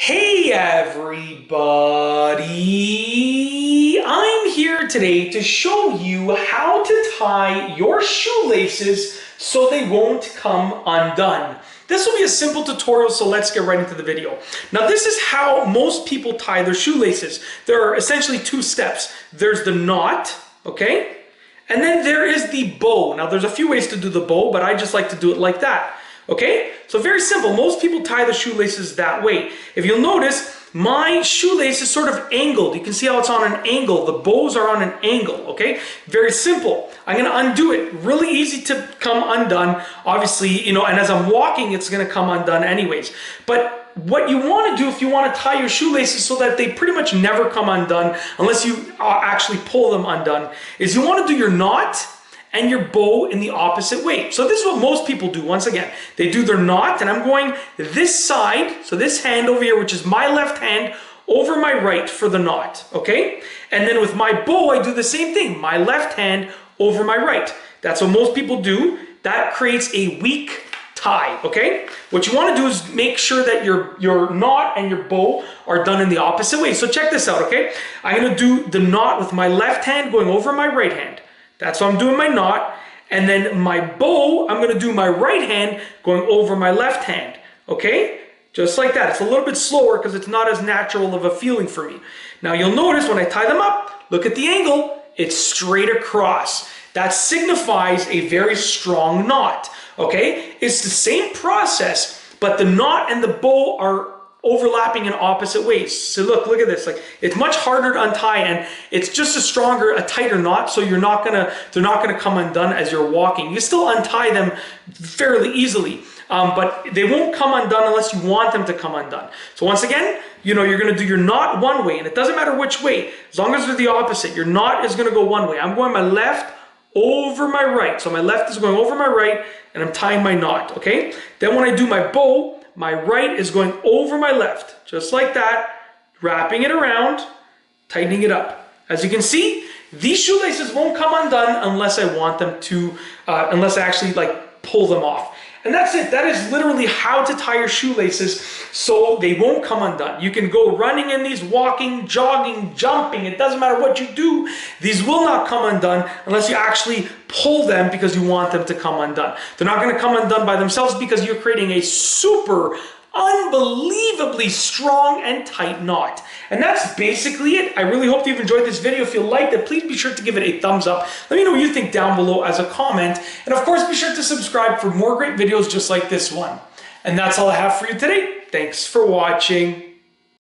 Hey everybody! I'm here today to show you how to tie your shoelaces so they won't come undone. This will be a simple tutorial, so let's get right into the video. Now this is how most people tie their shoelaces. There are essentially two steps. There's the knot, okay? And then there is the bow. Now there's a few ways to do the bow, but I just like to do it like that. Okay, so very simple. Most people tie the shoelaces that way. If you'll notice, my shoelace is sort of angled. You can see how it's on an angle. The bows are on an angle, okay? Very simple. I'm gonna undo it. Really easy to come undone. Obviously, and as I'm walking, it's gonna come undone anyways. But what you want to do if you want to tie your shoelaces so that they pretty much never come undone, unless you actually pull them undone, is you want to do your knot and your bow in the opposite way. So this is what most people do. Once again, they do their knot, and I'm going this side, so this hand over here, which is my left hand, over my right for the knot, okay? And then with my bow, I do the same thing, my left hand over my right. That's what most people do. That creates a weak tie, okay? What you want to do is make sure that your knot and your bow are done in the opposite way. So check this out, okay? I'm gonna do the knot with my left hand going over my right hand. That's why I'm doing my knot. And then my bow, I'm gonna do my right hand going over my left hand, okay? Just like that. It's a little bit slower because it's not as natural of a feeling for me. Now you'll notice when I tie them up, look at the angle, it's straight across. That signifies a very strong knot, okay? It's the same process, but the knot and the bow are overlapping in opposite ways. So look at this. Like, it's much harder to untie, and it's just a tighter knot, so they're not gonna come undone as you're walking. You still untie them fairly easily, but they won't come undone unless you want them to come undone. So once again, you're gonna do your knot one way, and it doesn't matter which way, as long as they're the opposite. Your knot is gonna go one way. I'm going my left over my right. So my left is going over my right, and I'm tying my knot, okay? Then when I do my bow, my right is going over my left, just like that, wrapping it around, tightening it up. As you can see, these shoelaces won't come undone unless I want them to, unless I actually pull them off. And that's it. That is literally how to tie your shoelaces so they won't come undone. You can go running in these, walking, jogging, jumping. It doesn't matter what you do. These will not come undone unless you actually pull them because you want them to come undone. They're not going to come undone by themselves because you're creating a super unbelievably strong and tight knot. And that's basically it. I really hope you've enjoyed this video. If you liked it, please be sure to give it a thumbs up. Let me know what you think down below as a comment. And of course, be sure to subscribe for more great videos just like this one. And that's all I have for you today. Thanks for watching.